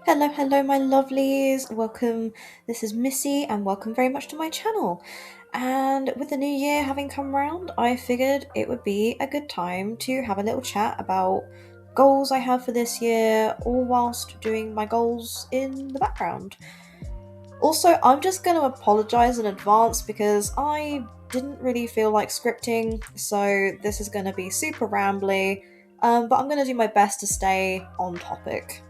Hello, my lovelies. Welcome. This is Missy, and welcome very much to my channel. And with the new year having come round, I figured it would be a good time to have a little chat about goals I have for this year, all whilst doing my goals in the background. Also, I'm just going to apologise in advance because I didn't really feel like scripting, so this is going to be super rambly, but I'm going to do my best to stay on topic.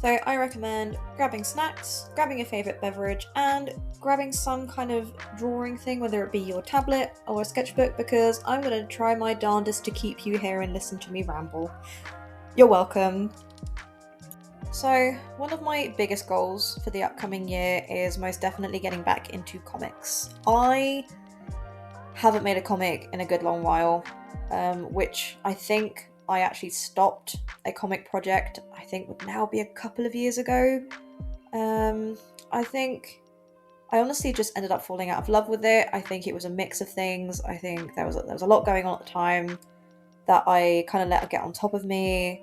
So I recommend grabbing snacks, grabbing your favourite beverage, and grabbing some kind of drawing thing, whether it be your tablet or a sketchbook, because I'm going to try my darndest to keep you here and listen to me ramble. You're welcome. So, one of my biggest goals for the upcoming year is most definitely getting back into comics. I haven't made a comic in a good long while, which I think I actually stopped a comic project, I think would now be a couple of years ago. I think I honestly just ended up falling out of love with it. I think it was a mix of things. I think there was a lot going on at the time that I kind of let get on top of me,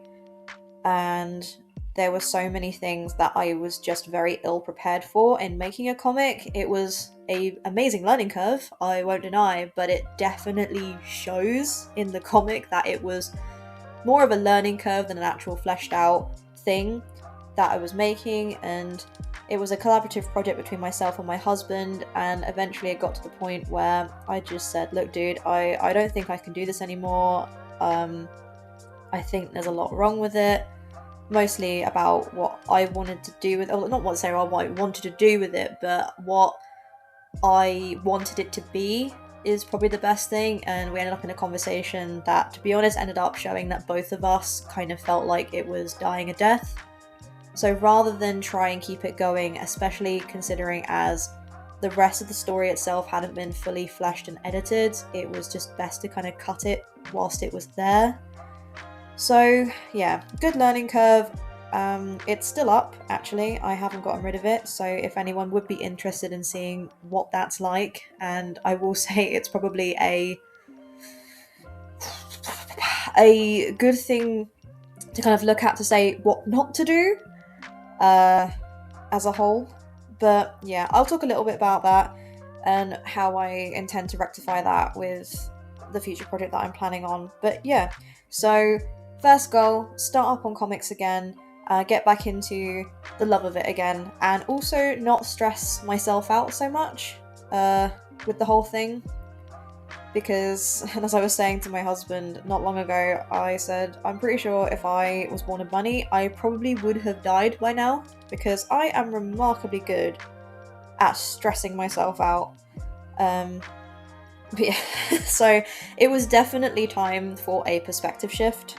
and there were so many things that I was just very ill prepared for in making a comic. It was an amazing learning curve, I won't deny, but it definitely shows in the comic that it was more of a learning curve than an actual fleshed out thing that I was making, and it was a collaborative project between myself and my husband, and eventually it got to the point where I just said, look dude, I don't think I can do this anymore. I think there's a lot wrong with it, mostly about what I wanted to do with, not what I wanted to do with it, but what I wanted it to be is probably the best thing. And we ended up in a conversation that, to be honest, ended up showing that both of us kind of felt like it was dying a death. So rather than try and keep it going, especially considering as the rest of the story itself hadn't been fully fleshed and edited, it was just best to kind of cut it whilst it was there. So yeah, good learning curve. It's still up, actually. I haven't gotten rid of it, so if anyone would be interested in seeing what that's like, and I will say it's probably a good thing to kind of look at to say what not to do as a whole. But yeah, I'll talk a little bit about that and how I intend to rectify that with the future project that I'm planning on. But yeah, so first goal, start up on comics again. Get back into the love of it again, and also not stress myself out so much with the whole thing, because, and as I was saying to my husband not long ago, I said I'm pretty sure if I was born a bunny, I probably would have died by now, because I am remarkably good at stressing myself out. But yeah, so it was definitely time for a perspective shift.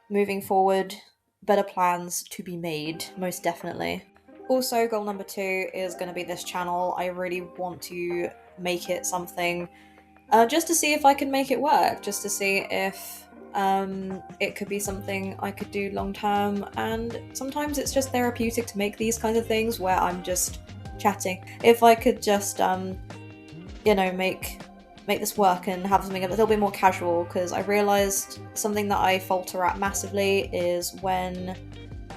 Moving forward, better plans to be made, most definitely. Also, goal number 2 is going to be this channel. I really want to make it something, just to see if I can make it work, just to see if it could be something I could do long term. And sometimes it's just therapeutic to make these kinds of things where I'm just chatting. If I could just make this work and have something a little bit more casual, because I realised something that I falter at massively is when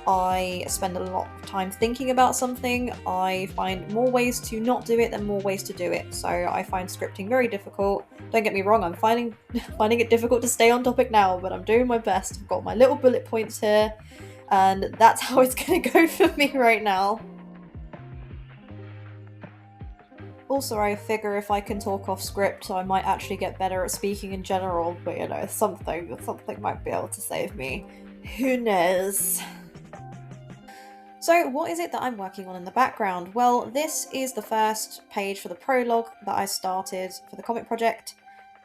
I spend a lot of time thinking about something, I find more ways to not do it than more ways to do it. So I find scripting very difficult. Don't get me wrong, I'm finding it difficult to stay on topic now, but I'm doing my best. I've got my little bullet points here, and that's how it's going to go for me right now. Also, I figure if I can talk off script, I might actually get better at speaking in general, but something might be able to save me. Who knows? So, what is it that I'm working on in the background? Well, this is the first page for the prologue that I started for the comic project,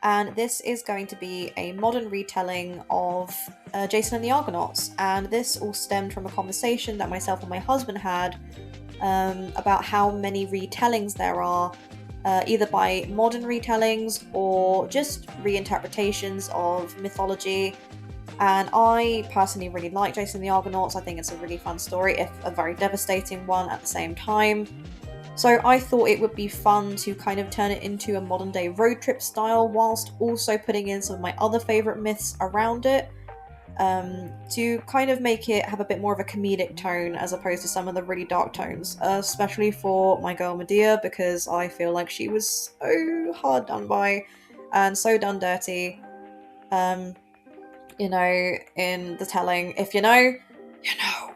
and this is going to be a modern retelling of Jason and the Argonauts, and this all stemmed from a conversation that myself and my husband had about how many retellings there are, either by modern retellings or just reinterpretations of mythology. And I personally really like Jason and the Argonauts. I think it's a really fun story, if a very devastating one at the same time. So I thought it would be fun to kind of turn it into a modern day road trip style, whilst also putting in some of my other favourite myths around it. to kind of make it have a bit more of a comedic tone as opposed to some of the really dark tones, especially for my girl Medea, because I feel like she was so hard done by and so done dirty, in the telling. If you know, you know.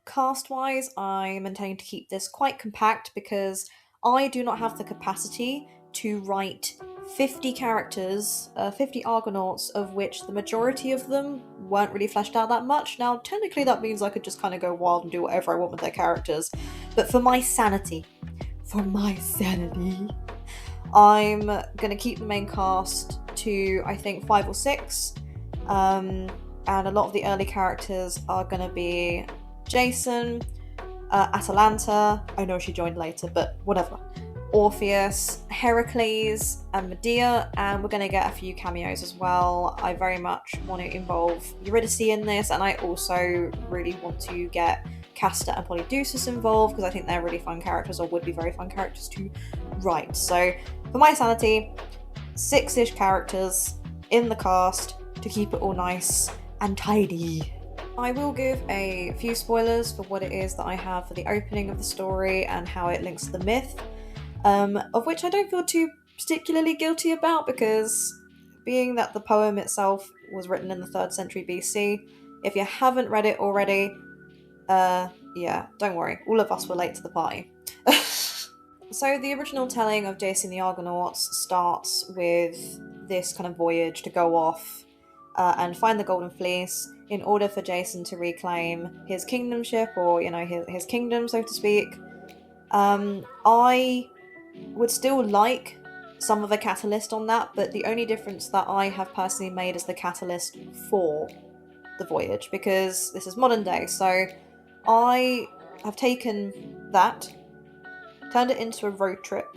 Cast wise, I'm intending to keep this quite compact because I do not have the capacity to write 50 characters, 50 Argonauts, of which the majority of them weren't really fleshed out that much. Now, technically, that means I could just kind of go wild and do whatever I want with their characters, but for my sanity, I'm gonna keep the main cast to, I think, 5 or 6. And a lot of the early characters are gonna be Jason, Atalanta, I know she joined later, but whatever, Orpheus, Heracles, and Medea, and we're going to get a few cameos as well. I very much want to involve Eurydice in this, and I also really want to get Castor and Polydeuces involved, because I think they're really fun characters, or would be very fun characters to write. So, for my sanity, 6-ish characters in the cast to keep it all nice and tidy. I will give a few spoilers for what it is that I have for the opening of the story and how it links to the myth, of which I don't feel too particularly guilty about, because being that the poem itself was written in the 3rd century BC, if you haven't read it already, yeah, don't worry, all of us were late to the party. So the original telling of Jason the Argonauts starts with this kind of voyage to go off and find the Golden Fleece in order for Jason to reclaim his kingdomship, or, his kingdom, so to speak. I would still like some of a catalyst on that, but the only difference that I have personally made is the catalyst for the voyage, because this is modern day, so I have taken that, turned it into a road trip,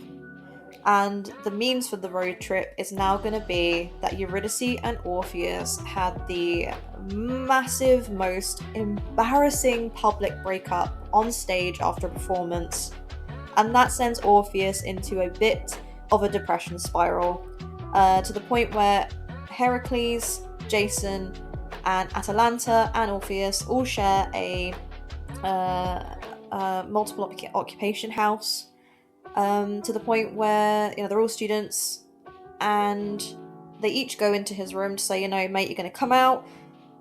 and the means for the road trip is now going to be that Eurydice and Orpheus had the massive, most embarrassing public breakup on stage after a performance, and that sends Orpheus into a bit of a depression spiral, to the point where Heracles, Jason, and Atalanta and Orpheus all share a multiple occupation house, to the point where they're all students, and they each go into his room to say, mate, you're going to come out.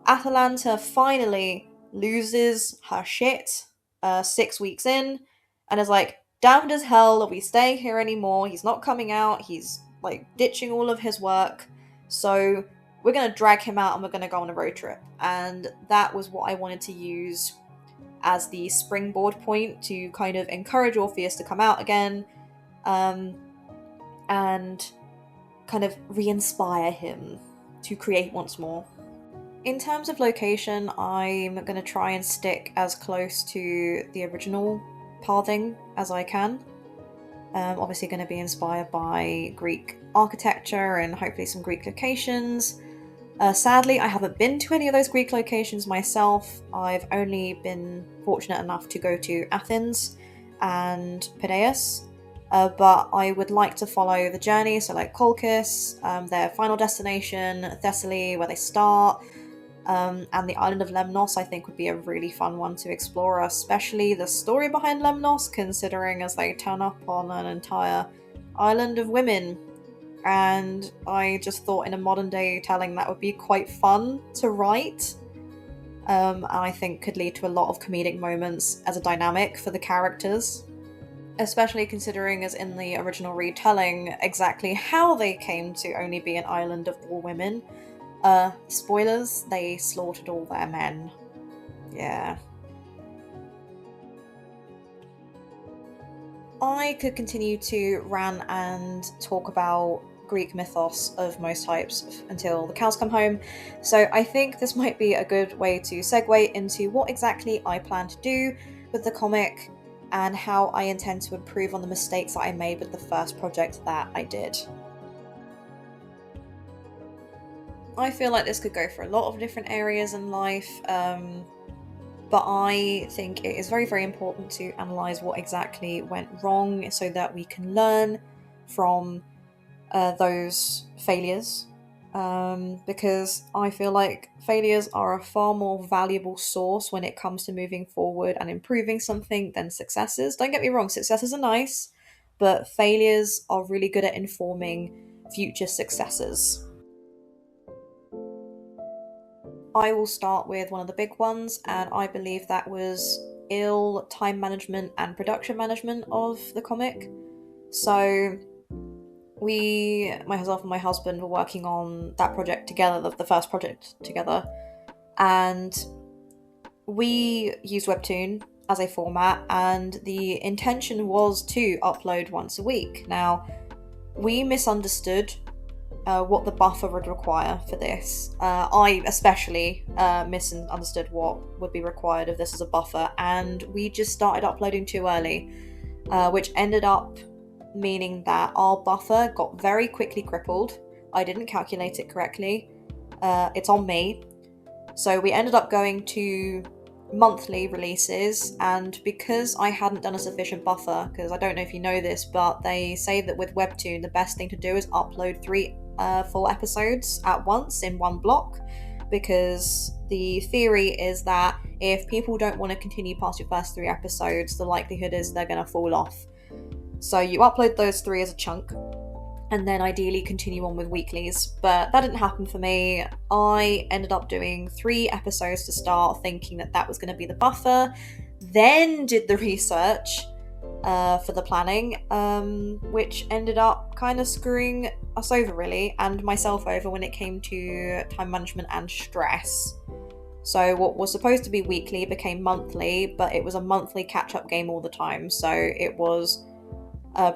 Atalanta finally loses her shit 6 weeks in, and is like, damned as hell, are we staying here anymore? He's not coming out. He's like ditching all of his work. So we're going to drag him out and we're going to go on a road trip. And that was what I wanted to use as the springboard point to kind of encourage Orpheus to come out again, and kind of re-inspire him to create once more. In terms of location, I'm going to try and stick as close to the original pathing as I can. Obviously going to be inspired by Greek architecture and hopefully some Greek locations. Sadly, I haven't been to any of those Greek locations myself. I've only been fortunate enough to go to Athens and Piraeus, but I would like to follow the journey, so like Colchis, their final destination, Thessaly, where they start, and the island of Lemnos I think would be a really fun one to explore, especially the story behind Lemnos, considering as they turn up on an entire island of women. And I just thought in a modern day telling that would be quite fun to write, and I think could lead to a lot of comedic moments as a dynamic for the characters, especially considering, as in the original retelling, exactly how they came to only be an island of all women. Spoilers, they slaughtered all their men. Yeah. I could continue to rant and talk about Greek mythos of most types until the cows come home, so I think this might be a good way to segue into what exactly I plan to do with the comic and how I intend to improve on the mistakes that I made with the first project that I did. I feel like this could go for a lot of different areas in life, but I think it is very, very important to analyse what exactly went wrong so that we can learn from those failures, because I feel like failures are a far more valuable source when it comes to moving forward and improving something than successes. Don't get me wrong, successes are nice, but failures are really good at informing future successes. I will start with one of the big ones, and I believe that was ill time management and production management of the comic. So myself and my husband were working on that project together, the first project together, and we used Webtoon as a format, and the intention was to upload once a week. Now, we misunderstood what the buffer would require for this. I especially misunderstood what would be required of this as a buffer, and we just started uploading too early, which ended up meaning that our buffer got very quickly crippled. I didn't calculate it correctly. It's on me. So we ended up going to monthly releases, and because I hadn't done a sufficient buffer, because I don't know if you know this, but they say that with Webtoon the best thing to do is upload 3 full episodes at once in one block, because the theory is that if people don't want to continue past your first 3 episodes, the likelihood is they're going to fall off. So you upload those 3 as a chunk, and then ideally continue on with weeklies. But that didn't happen for me. I ended up doing 3 episodes to start, thinking that that was going to be the buffer, then did the research for the planning, which ended up kind of screwing us over really, and myself over when it came to time management and stress. So what was supposed to be weekly became monthly, but it was a monthly catch-up game all the time. So it was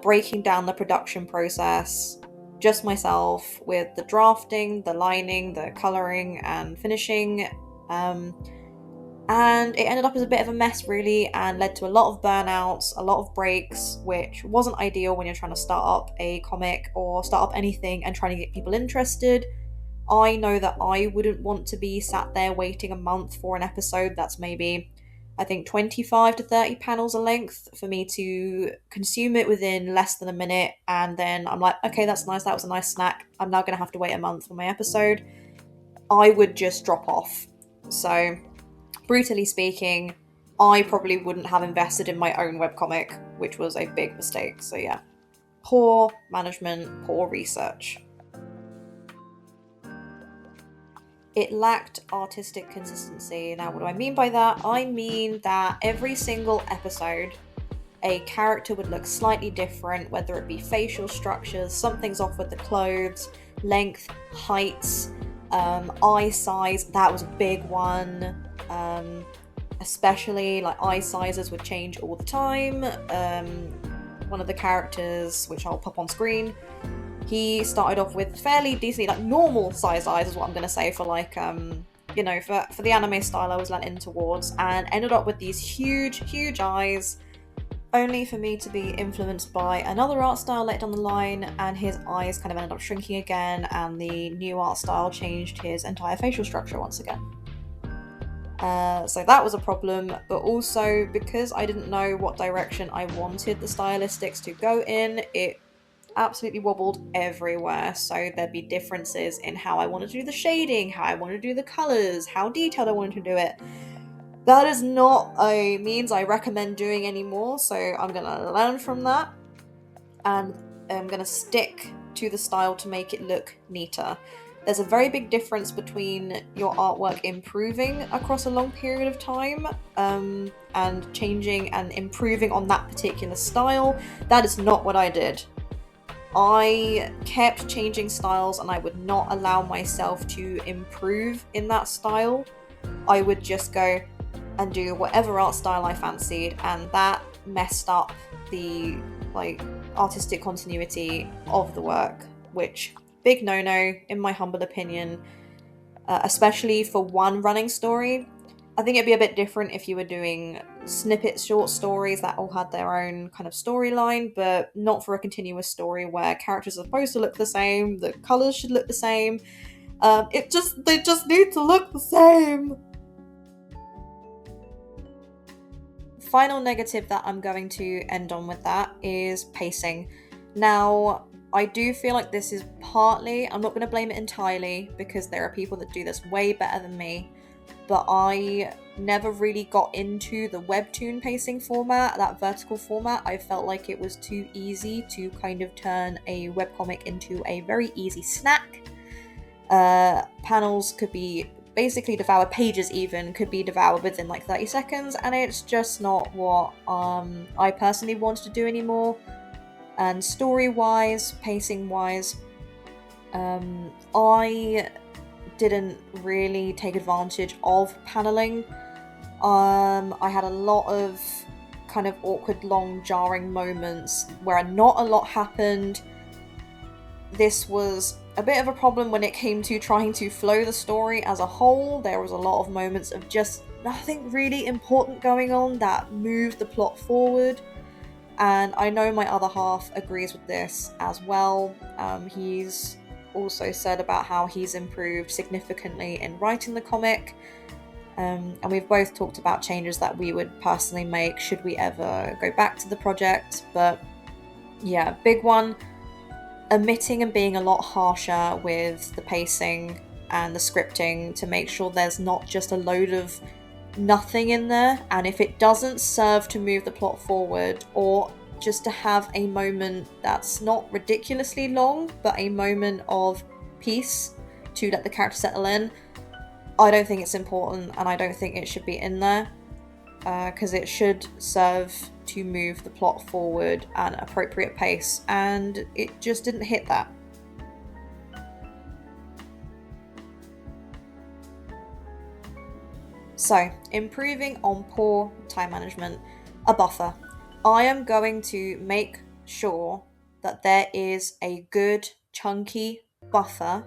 breaking down the production process, just myself, with the drafting, the lining, the colouring and finishing, and it ended up as a bit of a mess really, and led to a lot of burnouts, a lot of breaks, which wasn't ideal when you're trying to start up a comic or start up anything and trying to get people interested. I know that I wouldn't want to be sat there waiting a month for an episode that's maybe, I think, 25 to 30 panels a length, for me to consume it within less than a minute, and then I'm like, okay, that's nice, that was a nice snack, I'm now going to have to wait a month for my episode. I would just drop off. So, brutally speaking, I probably wouldn't have invested in my own webcomic, which was a big mistake. So yeah, poor management, poor research. It lacked artistic consistency. Now, what do I mean by that? I mean that every single episode, a character would look slightly different, whether it be facial structures, something's off with the clothes, length, heights, eye size. That was a big one. Especially like eye sizes would change all the time. One of the characters, which I'll pop on screen, he started off with fairly decently like normal size eyes, is what I'm going to say, for like for the anime style I was lent in towards, and ended up with these huge eyes, only for me to be influenced by another art style later down the line, and his eyes kind of ended up shrinking again, and the new art style changed his entire facial structure once again. So that was a problem, but also because I didn't know what direction I wanted the stylistics to go in, it absolutely wobbled everywhere. So there'd be differences in how I wanted to do the shading, how I wanted to do the colours, how detailed I wanted to do it. That is not a means I recommend doing anymore, so I'm going to learn from that, and I'm going to stick to the style to make it look neater. There's a very big difference between your artwork improving across a long period of time and changing and improving on that particular style. That is not what I did. I kept changing styles, and I would not allow myself to improve in that style. I would just go and do whatever art style I fancied, and that messed up the artistic continuity of the work, which big no-no in my humble opinion, especially for one running story. I think it'd be a bit different if you were doing snippet short stories that all had their own kind of storyline, but not for a continuous story where characters are supposed to look the same, the colours should look the same. They just need to look the same. Final negative that I'm going to end on with that is pacing. Now, I do feel like this is partly, I'm not going to blame it entirely, because there are people that do this way better than me, but I never really got into the webtoon pacing format, that vertical format. I felt like it was too easy to kind of turn a webcomic into a very easy snack. Panels could be basically devoured, pages even could be devoured within like 30 seconds, and it's just not what I personally wanted to do anymore. And story-wise, pacing-wise, I didn't really take advantage of paneling. I had a lot of kind of awkward, long, jarring moments where not a lot happened. This was a bit of a problem when it came to trying to flow the story as a whole. There was a lot of moments of just nothing really important going on that moved the plot forward. And I know my other half agrees with this as well. He's also said about how he's improved significantly in writing the comic. And we've both talked about changes that we would personally make should we ever go back to the project. But yeah, big one, omitting and being a lot harsher with the pacing and the scripting to make sure there's not just a load of nothing in there, and if it doesn't serve to move the plot forward, or just to have a moment that's not ridiculously long but a moment of peace to let the character settle in, I don't think it's important, and I don't think it should be in there, because it should serve to move the plot forward at an appropriate pace, and it just didn't hit that. So, improving on poor time management, a buffer. I am going to make sure that there is a good chunky buffer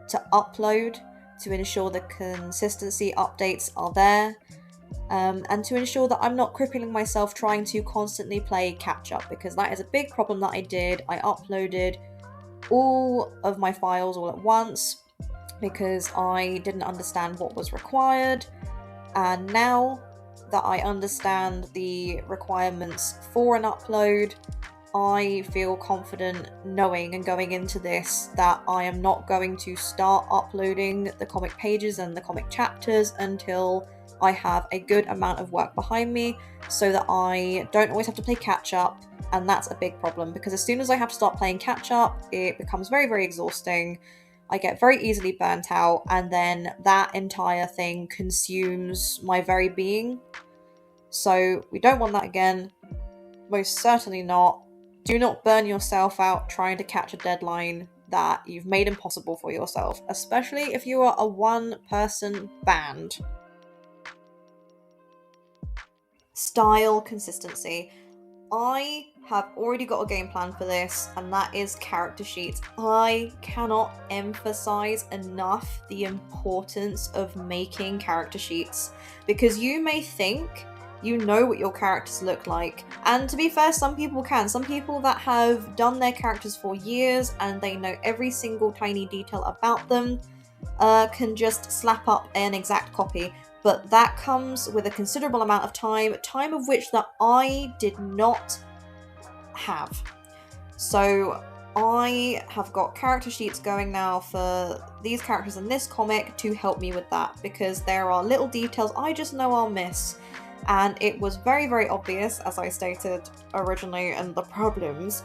to upload to ensure the consistency updates are there, and to ensure that I'm not crippling myself trying to constantly play catch up, because that is a big problem that I did. I uploaded all of my files all at once because I didn't understand what was required, and now that I understand the requirements for an upload, I feel confident knowing and going into this that I am not going to start uploading the comic pages and the comic chapters until I have a good amount of work behind me, so that I don't always have to play catch up. And that's a big problem, because as soon as I have to start playing catch up, it becomes very, very exhausting. I get very easily burnt out, and then that entire thing consumes my very being. So we don't want that again. Most certainly not. Do not burn yourself out trying to catch a deadline that you've made impossible for yourself, especially if you are a one-person band. Style consistency. I have already got a game plan for this, and that is character sheets. I cannot emphasize enough the importance of making character sheets, because you may think you know what your characters look like, and to be fair, some people can. Some people that have done their characters for years and they know every single tiny detail about them can just slap up an exact copy. But that comes with a considerable amount of time of which that I did not have. So I have got character sheets going now for these characters in this comic to help me with that, because there are little details I just know I'll miss. And it was very, very obvious, as I stated originally in the problems,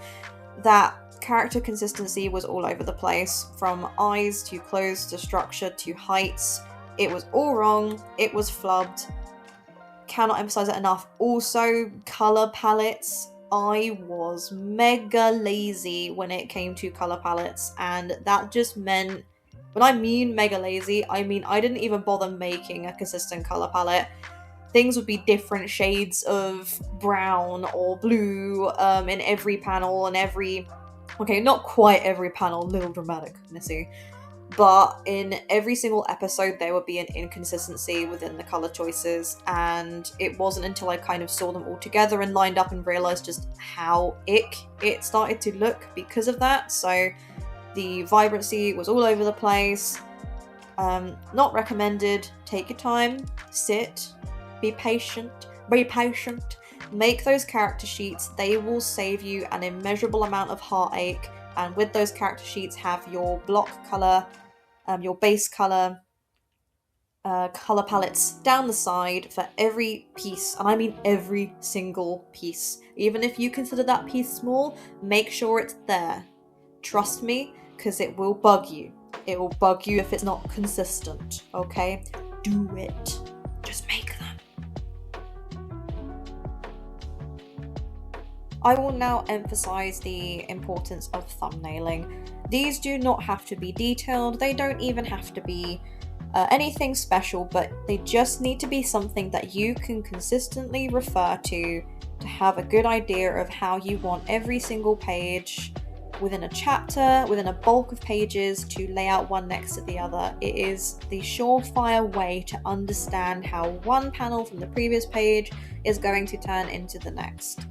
that character consistency was all over the place, from eyes to clothes to structure to heights. It was all wrong. It was flubbed. Cannot emphasize it enough. Also, color palettes. I was mega lazy when it came to color palettes, and that just meant, when I mean mega lazy, I mean I didn't even bother making a consistent color palette. Things would be different shades of brown or blue in every panel, and okay, not quite every panel, a little dramatic, Missy. But in every single episode, there would be an inconsistency within the color choices, and it wasn't until I kind of saw them all together and lined up and realized just how ick it started to look because of that. So the vibrancy was all over the place. Not recommended. Take your time, sit, be patient, make those character sheets. They will save you an immeasurable amount of heartache and with those character sheets have your block color, your base color, color palettes down the side for every piece, and I mean every single piece. Even if you consider that piece small, make sure it's there. Trust me, because it will bug you. It will bug you if it's not consistent, okay? Do it. Just make them. I will now emphasize the importance of thumbnailing. These do not have to be detailed, they don't even have to be anything special, but they just need to be something that you can consistently refer to have a good idea of how you want every single page within a chapter, within a bulk of pages, to lay out one next to the other. It is the surefire way to understand how one panel from the previous page is going to turn into the next.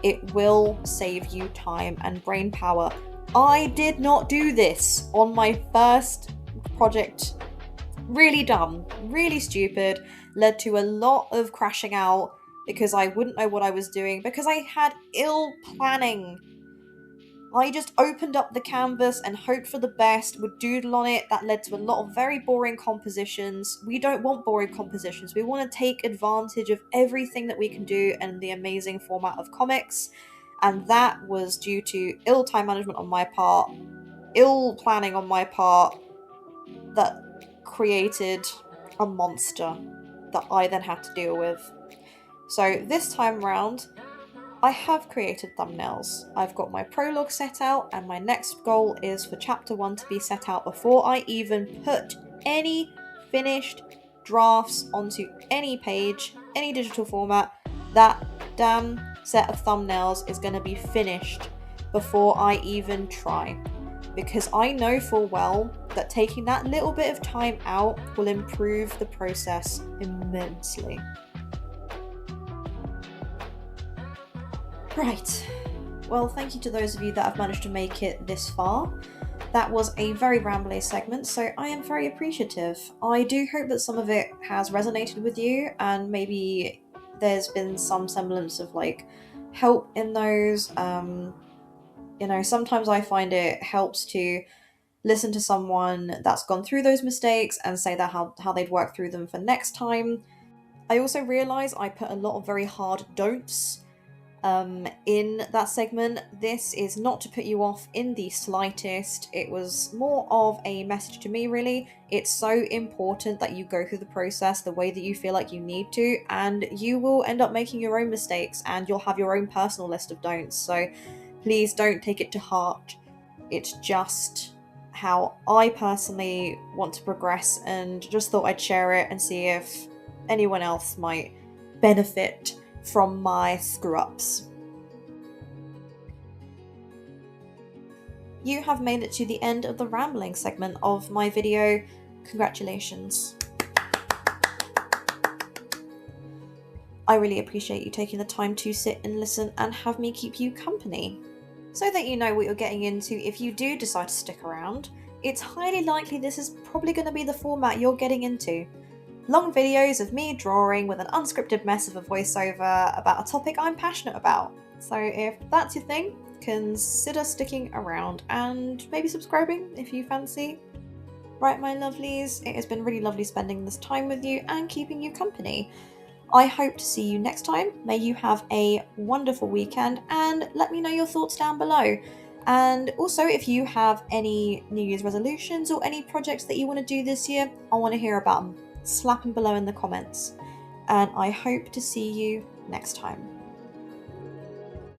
It will save you time and brain power. I did not do this on my first project. Really dumb, really stupid, led to a lot of crashing out because I wouldn't know what I was doing, because I had ill planning. I just opened up the canvas and hoped for the best, would doodle on it. That led to a lot of very boring compositions. We don't want boring compositions. We want to take advantage of everything that we can do in the amazing format of comics. And that was due to ill time management on my part, ill planning on my part, that created a monster that I then had to deal with. So this time around, I have created thumbnails. I've got my prologue set out, and my next goal is for chapter 1 to be set out before I even put any finished drafts onto any page, any digital format. That damn set of thumbnails is going to be finished before I even try, because I know full well that taking that little bit of time out will improve the process immensely. Right, well, thank you to those of you that have managed to make it this far. That was a very rambly segment, so I am very appreciative. I do hope that some of it has resonated with you, and maybe there's been some semblance of help in those. Sometimes I find it helps to listen to someone that's gone through those mistakes and say that how they'd work through them for next time. I also realise I put a lot of very hard don'ts in that segment. This is not to put you off in the slightest. It was more of a message to me, really. It's so important that you go through the process the way that you feel like you need to, and you will end up making your own mistakes, and you'll have your own personal list of don'ts. So please don't take it to heart. It's just how I personally want to progress, and just thought I'd share it and see if anyone else might benefit from my screw-ups. You have made it to the end of the rambling segment of my video. Congratulations. I really appreciate you taking the time to sit and listen and have me keep you company. So that you know what you're getting into if you do decide to stick around, it's highly likely this is probably going to be the format you're getting into. Long videos of me drawing with an unscripted mess of a voiceover about a topic I'm passionate about. So if that's your thing, consider sticking around and maybe subscribing if you fancy. Right, my lovelies, it has been really lovely spending this time with you and keeping you company. I hope to see you next time. May you have a wonderful weekend, and let me know your thoughts down below. And also, if you have any New Year's resolutions or any projects that you want to do this year, I want to hear about them. Slap them below in the comments. And I hope to see you next time.